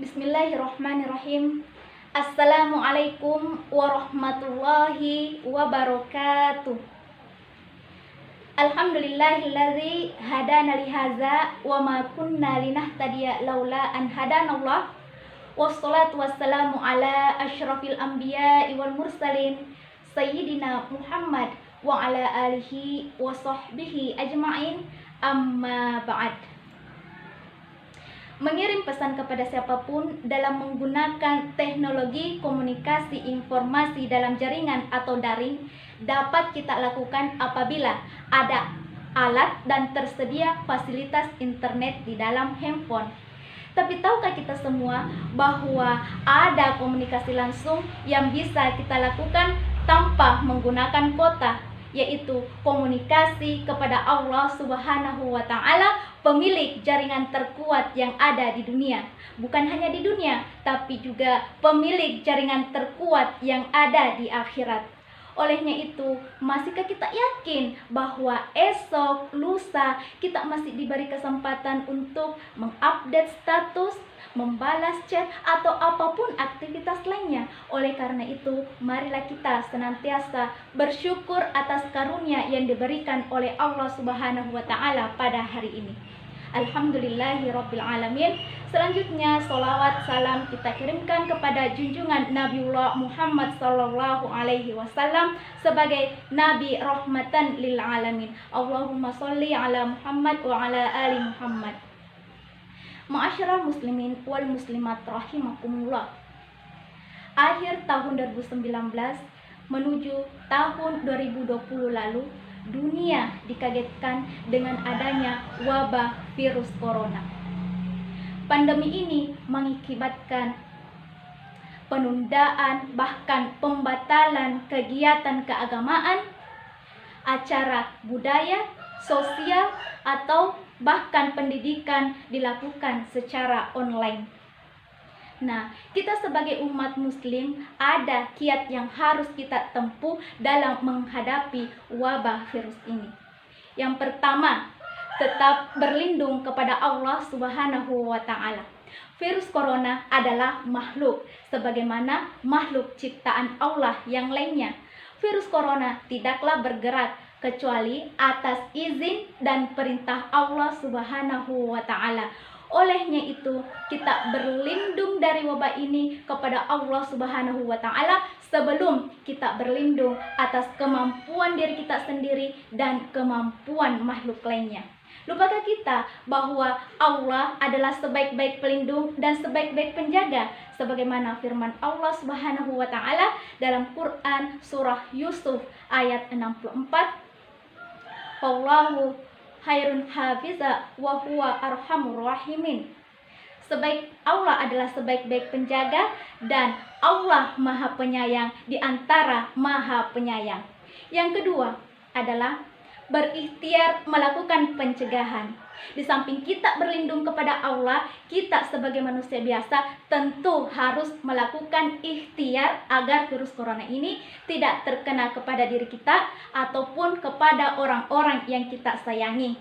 Bismillahirrahmanirrahim. Assalamualaikum warahmatullahi wabarakatuh. Alhamdulillahilladzi hadana lihaza wa ma kunna linahtadiya laula an hadanallah. Wassalatu wassalamu ala asyrafil anbiya'i wal mursalin sayyidina Muhammad wa ala alihi wa sahbihi ajma'in, amma ba'd. Mengirim pesan kepada siapapun dalam menggunakan teknologi komunikasi informasi dalam jaringan atau daring dapat kita lakukan apabila ada alat dan tersedia fasilitas internet di dalam handphone. Tapi tahukah kita semua bahwa ada komunikasi langsung yang bisa kita lakukan tanpa menggunakan kuota, yaitu komunikasi kepada Allah Subhanahu wa Ta'ala, pemilik jaringan terkuat yang ada di dunia. Bukan hanya di dunia, tapi juga pemilik jaringan terkuat yang ada di akhirat. Olehnya itu, masihkah kita yakin bahwa esok, lusa, kita masih diberi kesempatan untuk mengupdate status, membalas chat, atau apapun aktivitas lainnya? Oleh karena itu, marilah kita senantiasa bersyukur atas karunia yang diberikan oleh Allah Subhanahu wa Ta'ala pada hari ini. Alhamdulillahirabbil alamin. Selanjutnya sholawat salam kita kirimkan kepada junjungan Nabiullah Muhammad sallallahu alaihi wasallam sebagai nabi rahmatan lil alamin. Allahumma sholli ala Muhammad wa ala ali Muhammad. Ma'asyiral muslimin wal muslimat rahimakumullah. Akhir tahun 2019 menuju tahun 2020 lalu, dunia dikagetkan dengan adanya wabah virus corona. Pandemi ini mengakibatkan penundaan bahkan pembatalan kegiatan keagamaan, acara budaya, sosial, atau bahkan pendidikan dilakukan secara online. Nah, kita sebagai umat muslim ada kiat yang harus kita tempuh dalam menghadapi wabah virus ini. Yang pertama, tetap berlindung kepada Allah Subhanahu wa Ta'ala. Virus corona adalah makhluk sebagaimana makhluk ciptaan Allah yang lainnya. Virus corona tidaklah bergerak kecuali atas izin dan perintah Allah Subhanahu wa Ta'ala. Olehnya itu, kita berlindung dari wabah ini kepada Allah Subhanahu wa Ta'ala sebelum kita berlindung atas kemampuan diri kita sendiri dan kemampuan makhluk lainnya. Lupakah kita bahwa Allah adalah sebaik-baik pelindung dan sebaik-baik penjaga, sebagaimana firman Allah Subhanahu wa Ta'ala dalam Quran surah Yusuf ayat 64. Wallahu khairun hafiza wa huwa arhamur rahimin. Allah adalah sebaik-baik penjaga dan Allah Maha Penyayang di antara Maha Penyayang. Yang kedua adalah berikhtiar melakukan pencegahan. Di samping kita berlindung kepada Allah, kita sebagai manusia biasa tentu harus melakukan ikhtiar agar virus corona ini tidak terkena kepada diri kita ataupun kepada orang-orang yang kita sayangi.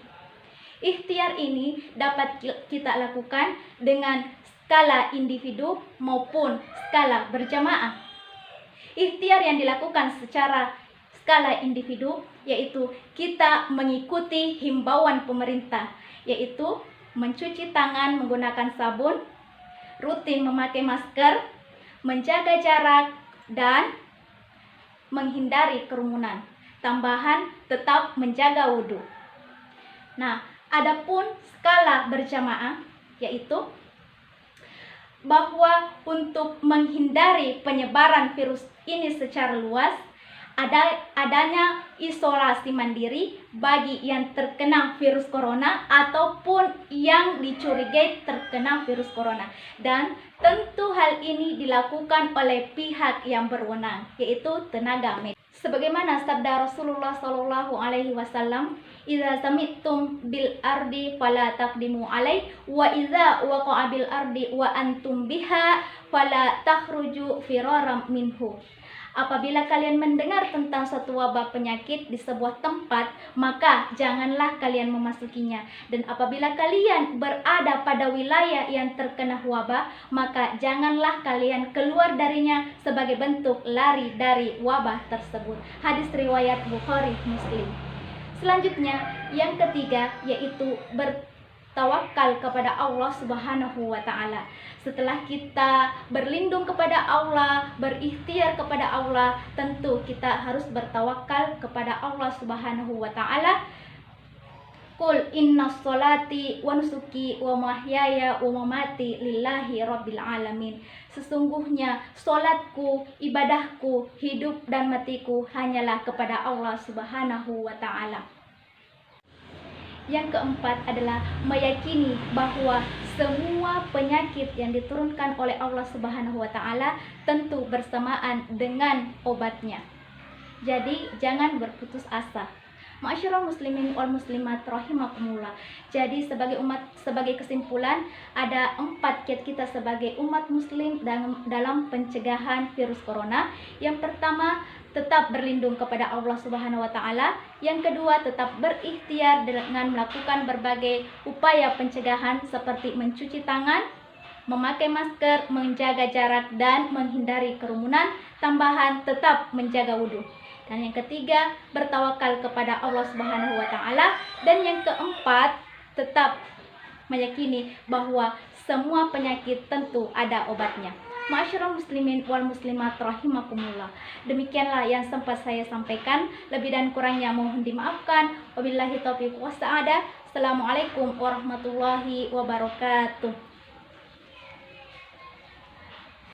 Ikhtiar ini dapat kita lakukan dengan skala individu maupun skala berjamaah. Ikhtiar yang dilakukan secara skala individu yaitu kita mengikuti himbauan pemerintah, yaitu mencuci tangan menggunakan sabun, rutin memakai masker, menjaga jarak, dan menghindari kerumunan. Tambahan, tetap menjaga wudhu. Nah, adapun skala berjamaah yaitu bahwa untuk menghindari penyebaran virus ini secara luas, adanya isolasi mandiri bagi yang terkena virus corona ataupun yang dicurigai terkena virus corona, dan tentu hal ini dilakukan oleh pihak yang berwenang, yaitu tenaga medis. Sebagaimana sabda Rasulullah Shallallahu Alaihi Wasallam, "Idza sami'tum bil ardi fala taqdimu alai, wa idza waqa'a bil ardi wa antum biha fala takhruju firaram minhu." Apabila kalian mendengar tentang suatu wabah penyakit di sebuah tempat, maka janganlah kalian memasukinya. Dan apabila kalian berada pada wilayah yang terkena wabah, maka janganlah kalian keluar darinya sebagai bentuk lari dari wabah tersebut. Hadis riwayat Bukhari Muslim. Selanjutnya, yang ketiga yaitu bertawakal kepada Allah Subhanahu wa taala. Setelah kita berlindung kepada Allah, berikhtiar kepada Allah, tentu kita harus bertawakal kepada Allah Subhanahu wa taala. Qul inna sholati wa nusuki wa mahyaya wa mamati lillahi rabbil alamin. Sesungguhnya solatku, ibadahku, hidup dan matiku hanyalah kepada Allah Subhanahu wa taala. Yang keempat adalah meyakini bahwa semua penyakit yang diturunkan oleh Allah Subhanahu wa taala tentu bersamaan dengan obatnya. Jadi jangan berputus asa. Ma'asyiral muslimin wal muslimat rahimakumullah. Jadi sebagai kesimpulan, ada 4 kiat kita sebagai umat muslim dalam pencegahan virus corona. Yang pertama, tetap berlindung kepada Allah Subhanahu wa taala. Yang kedua, tetap berikhtiar dengan melakukan berbagai upaya pencegahan seperti mencuci tangan, memakai masker, menjaga jarak dan menghindari kerumunan. Tambahan, tetap menjaga wudhu. Dan yang ketiga, bertawakal kepada Allah Subhanahu wa taala. Dan yang keempat, tetap meyakini bahwa semua penyakit tentu ada obatnya. Ma'asyiral muslimin wal muslimat rahimakumullah. Demikianlah yang sempat saya sampaikan. Lebih dan kurangnya mohon dimaafkan. Wabillahi taufiq was sa'adah. Assalamualaikum warahmatullahi wabarakatuh.